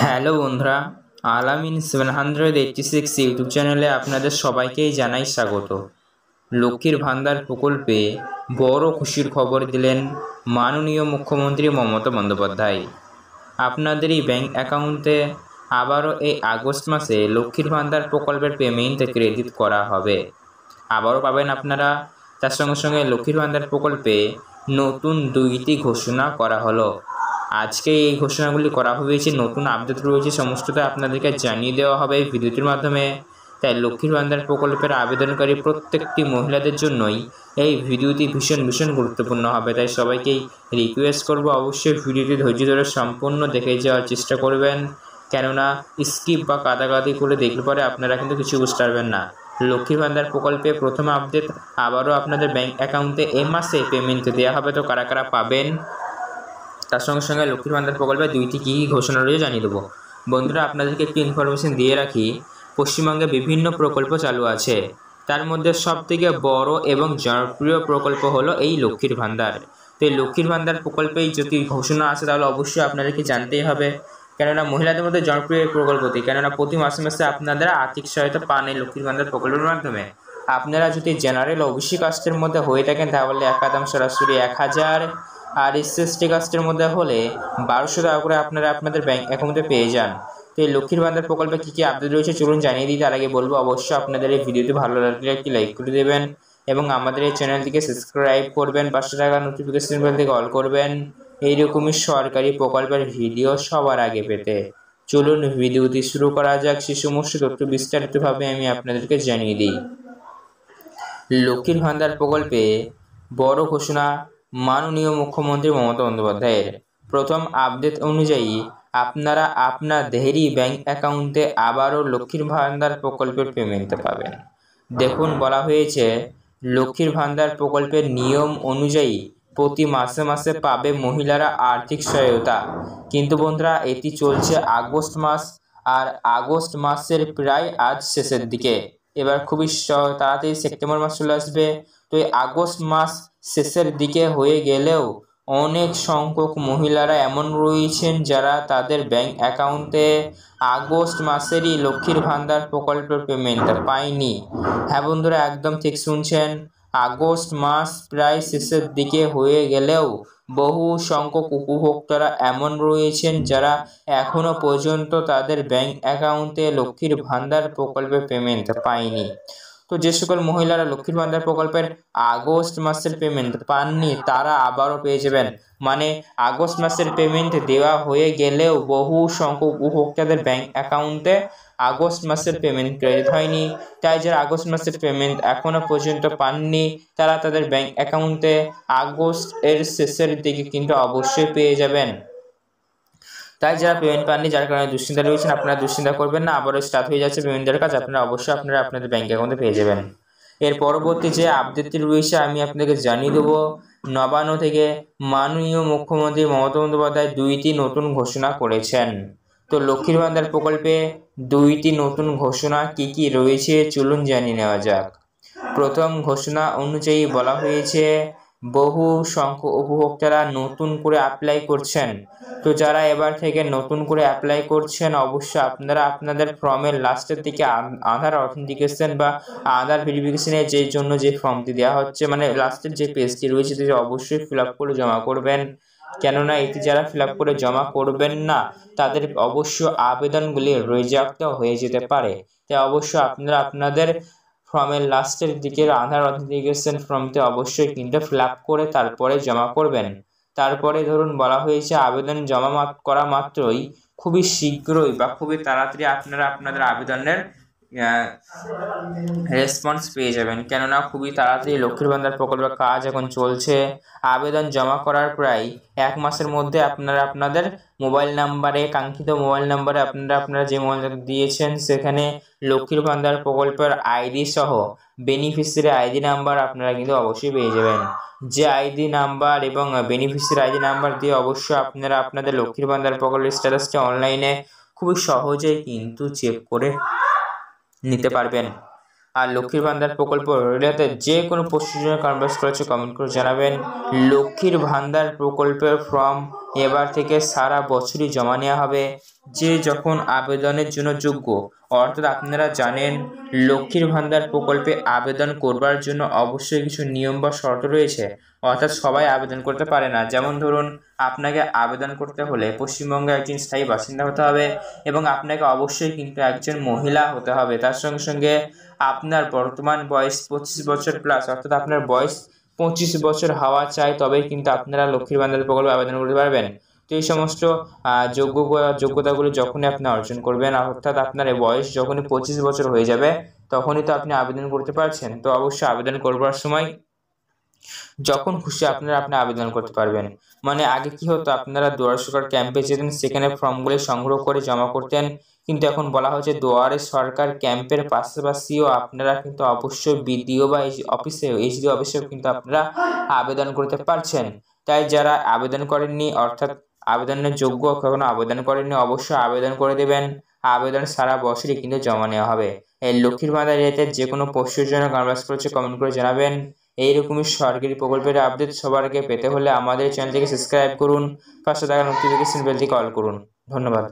Hello বন্ধুরা, আলামিন 786 YouTube চ্যানেলে আপনাদের সবাইকেই জানাই স্বাগত। লক্ষ্মীর ভান্ডার প্রকল্পে বড় খুশির খবর দিলেন মাননীয় মুখ্যমন্ত্রী মমতা বন্দ্যোপাধ্যায়। আপনাদের এই ব্যাংক অ্যাকাউন্টে আবারও এই আগস্ট মাসে লক্ষ্মীর ভান্ডার প্রকল্পের পেমেন্ট ক্রেডিট করা হবে। আবারও পাবেন আপনারা। তার সঙ্গে সঙ্গে লক্ষ্মীর ভান্ডার প্রকল্পে নতুন 2টি ঘোষণা করা হলো। আজকে এই ঘোষণাগুলি করা হয়েছে, নতুন আপডেট রয়েছে, সমস্তটা আপনাদেরকে জানিয়ে দেওয়া হবে এই ভিডিওটির মাধ্যমে। তাই লক্ষ্মীর ভান্ডার প্রকল্পের আবেদনকারী প্রত্যেকটি মহিলাদের জন্যই এই ভিডিওটি ভীষণ গুরুত্বপূর্ণ হবে। তাই সবাইকেই রিকোয়েস্ট করব, অবশ্যই ভিডিওটি ধৈর্য ধরে সম্পূর্ণ দেখে যাওয়ার চেষ্টা করবেন, কেননা স্কিপ বা কাটাকাটি করে দেখলে পরে আপনারা কিন্তু কিছু বুঝতে পারবেন না। লক্ষ্মীর ভান্ডার প্রকল্পে প্রথম আপডেট, আবারও আপনাদের ব্যাংক অ্যাকাউন্টে এ মাসে পেমেন্ট দেওয়া হবে। তো কারা কারা পাবেন, তার সঙ্গে সঙ্গে লক্ষ্মীর ভান্ডার প্রকল্পে 2টি কী ঘোষণা রয়েছে জানিয়ে দেবো। বন্ধুরা, আপনাদেরকে একটি ইনফরমেশন দিয়ে রাখি, পশ্চিমবঙ্গে বিভিন্ন প্রকল্প চালু আছে। তার মধ্যে সবথেকে বড় এবং জনপ্রিয় প্রকল্প হলো এই লক্ষ্মীর ভান্ডার। তো এই লক্ষ্মীর ভান্ডার প্রকল্পেই যদি ঘোষণা আসে তাহলে অবশ্যই আপনাদেরকে জানতেই হবে, কেননা মহিলাদের মধ্যে জনপ্রিয় এই প্রকল্পটি, কেননা প্রতি মাসে মাসে আপনারা আর্থিক সহায়তা পান এই লক্ষ্মীর ভান্ডার প্রকল্পের মাধ্যমে। আপনারা যদি জেনারেল ওবিসি কাস্টের মধ্যে হয়ে থাকেন তাহলে একদম সরাসরি 1000, আর এসসি কাস্টের মধ্যে হলে 1200 টাকা করে আপনারা আপনাদের ব্যাংক অ্যাকাউন্টে পেয়ে যান। তো এই লক্ষ্মীর ভান্ডার প্রকল্পে কী কী আপডেট রয়েছে চলুন জানিয়ে দিই। তার আগে বলবো, অবশ্যই আপনাদের এই ভিডিওটি ভালো লাগলে একটি লাইক করে দেবেন এবং আমাদের এই চ্যানেলটিকে সাবস্ক্রাইব করবেন, 500 টাকা নোটিফিকেশন বেল থেকে অল করবেন এইরকমই সরকারি প্রকল্পের ভিডিও সবার আগে পেতে। চলুন ভিডিওটি শুরু করা যাক। সে সমস্ত তথ্য বিস্তারিতভাবে আমি আপনাদেরকে জানিয়ে দিই। লক্ষ্মীর ভান্ডার প্রকল্পে বড় ঘোষণা মাননীয় মুখ্যমন্ত্রী মমতা বন্দ্যোপাধ্যায়ের। প্রথম আপডেট অনুযায়ী আপনারা আপনাদেরই ব্যাংক অ্যাকাউন্টে আবারও লক্ষ্মীর ভান্ডার প্রকল্পের পেমেন্ট পাবেন। দেখুন, বলা হয়েছে লক্ষ্মীর ভান্ডার প্রকল্পের নিয়ম অনুযায়ী প্রতি মাসে মাসে পাবে মহিলারা আর্থিক সহায়তা। কিন্তু বন্ধুরা, এটি চলছে আগস্ট মাস, আর আগস্ট মাসের প্রায় আজ শেষের দিকে। এবার খুবই তাড়াতাড়ি সেপ্টেম্বর মাস চলে আসবে। তো এই আগস্ট মাস শেষের দিকে হয়ে গেলেও অনেক সংখ্যক মহিলারা এমন রয়েছেন যারা তাদের ব্যাংক অ্যাকাউন্টে আগস্ট মাসেরই লক্ষ্মীর ভান্ডার প্রকল্পের পেমেন্ট পায়নি। হ্যাঁ বন্ধুরা, একদম ঠিক শুনছেন, আগস্ট মাস প্রায় শেষের দিকে হয়ে গেলেও বহু সংখ্যক উপভোক্তারা এমন রয়েছেন যারা এখনও পর্যন্ত তাদের ব্যাংক অ্যাকাউন্টে লক্ষ্মীর ভান্ডার প্রকল্পের পেমেন্ট পায়নি। তো যে সকল মহিলারা লক্ষ্মীর ভান্ডার প্রকল্পের আগস্ট মাসের পেমেন্ট পাননি তারা আবারও পেয়ে যাবেন। মানে আগস্ট মাসের পেমেন্ট দেওয়া হয়ে গেলেও বহু সংখ্যক উপভোক্তাদের ব্যাংক অ্যাকাউন্টে আগস্ট মাসের পেমেন্ট ক্রেডিট হয়নি। তাই যারা আগস্ট মাসের পেমেন্ট এখনও পর্যন্ত পাননি তারা তাদের ব্যাংক অ্যাকাউন্টে আগস্ট এর শেষের দিকে কিন্তু অবশ্যই পেয়ে যাবেন। তাই যারা পেমেন্ট পাননি, যার কারণে দুশ্চিন্তা রয়েছেন, আপনারা দুশ্চিন্তা করবেন না, আবারও স্টার্ট হয়ে যাচ্ছে পেমেন্টের কাজ। আপনারা অবশ্যই আপনাদের ব্যাংক অ্যাকাউন্টে পেয়ে যাবেন। এর পরবর্তী যে আপডেটটি রয়েছে আমি আপনাদেরকে জানিয়ে দেবো, নবান্ন থেকে মাননীয় মুখ্যমন্ত্রী মমতা বন্দ্যোপাধ্যায় 2টি নতুন ঘোষণা করেছেন। তো লক্ষ্মীর ভান্ডার প্রকল্পে 2টি নতুন ঘোষণা কি কি রয়েছে চলুন জানিয়ে নেওয়া যাক। প্রথম ঘোষণা অনুযায়ী বলা হয়েছে বহু সংখ্যক উপভোক্তারা নতুন করে অ্যাপ্লাই করছেন। তো যারা এবার থেকে নতুন করে অ্যাপ্লাই করছেন অবশ্যই আপনারা আপনাদের ফর্মের লাস্টের দিকে আধার অথেন্টিকেশন বা আধার ভেরিফিকেশনের যে জন্য যে ফর্মটি দেওয়া হচ্ছে, মানে লাস্টের যে পেজটি রয়েছে সেটি অবশ্যই ফিল আপ করে জমা করবেন, কেননা এটি যারা ফিল আপ করে জমা করবেন না তাদের অবশ্য আবেদনগুলি রিজেক্ট হয়ে যেতে পারে। তাই অবশ্যই আপনারা আপনাদের ফর্মের লাস্টের দিকের আধার অথেন্টিকেশন ফর্মটি অবশ্যই কিন্তু ফিল আপ করে তারপরে জমা করবেন। তারপরে ধরুন বলা হয়েছে আবেদন জমা করা মাত্রই খুবই শীঘ্রই বা খুবই তাড়াতাড়ি আপনারা আপনাদের আবেদনের রেসপন্স পেয়ে যাবেন, কেননা খুবই তাড়াতাড়ি লক্ষ্মীর ভান্ডার প্রকল্পের কাজ এখন চলছে। আবেদন জমা করার প্রায় 1 মাসের মধ্যে আপনারা আপনাদের মোবাইল নাম্বারে, কাঙ্ক্ষিত মোবাইল নাম্বারে আপনারা যে মোবাইল দিয়েছেন সেখানে লক্ষ্মীর ভান্ডার প্রকল্পের আইডি সহ বেনিফিশিয়ারি আইডি নাম্বার আপনারা কিন্তু অবশ্যই পেয়ে যাবেন। যে আইডি নাম্বার এবং বেনিফিশিয়ারি আইডি নাম্বার দিয়ে অবশ্যই আপনারা আপনাদের লক্ষ্মীর ভান্ডার প্রকল্পের স্ট্যাটাসটি অনলাইনে খুবই সহজেই কিন্তু চেক করে নিতে পারবেন। আর লক্ষ্মীর ভান্ডার প্রকল্প রিলেটেড যে কোনো প্রশ্নের কনভার্স করেছে কমেন্ট করে জানাবেন। লক্ষ্মীর ভান্ডার প্রকল্পের ফর্ম এবার থেকে সারা বছরই জমা নেওয়া হবে। যে যখন আবেদনের জন্য যোগ্য, অর্থাৎ আপনারা জানেন লক্ষ্মীর ভান্ডার প্রকল্পে আবেদন করবার জন্য অবশ্যই কিছু নিয়ম বা শর্ত রয়েছে, অর্থাৎ সবাই আবেদন করতে পারে না। যেমন ধরুন, আপনাকে আবেদন করতে হলে পশ্চিমবঙ্গে একজন স্থায়ী বাসিন্দা হতে হবে এবং আপনাকে অবশ্যই কিন্তু একজন মহিলা হতে হবে। তার সঙ্গে সঙ্গে আপনার বর্তমান বয়স 25 বছর প্লাস, অর্থাৎ আপনার বয়স 25 বছর হওয়া চাই, তবেই কিন্তু আপনারা লক্ষ্মীর ভান্ডার প্রকল্পে আবেদন করতে পারবেন। তো এই সমস্ত যোগ্যতাগুলি যখনই আপনি অর্জন করবেন, অর্থাৎ আপনার বয়স যখনই 25 বছর হয়ে যাবে, তখনই তো আপনি আবেদন করতে পারছেন। তো অবশ্যই আবেদন করবার সময় যখন খুশি আপনি আবেদন করতে পারবেন। মানে আগে কি হতো, আপনারা দুয়ারে সরকার ক্যাম্পে যেতেন, সেখানে ফর্মগুলি সংগ্রহ করে জমা করতেন, কিন্তু এখন বলা হয়েছে দুয়ারে সরকার ক্যাম্পের পাশাপাশিও আপনারা কিন্তু অবশ্যই বিডিও বা এইচডি অফিসেও কিন্তু আপনারা আবেদন করতে পারছেন। তাই যারা আবেদন করেননি, অর্থাৎ আবেদনের যোগ্য কখনো আবেদন করেননি, অবশ্যই আবেদন করে দেবেন। আবেদন সারা বছরই কিন্তু জমা নেওয়া হবে। এই লক্ষ্মীর ভান্ডার রিলেটেড যে কোনো প্রশ্নের জন্য কমেন্ট বক্সে কমেন্ট করে জানাবেন। এইরকমই সরকারি প্রকল্পের আপডেট সবার আগে পেতে হলে আমাদের চ্যানেলটিকে সাবস্ক্রাইব করুন, পাশে থাকা নোটিফিকেশন বেলটি কল করুন। ধন্যবাদ।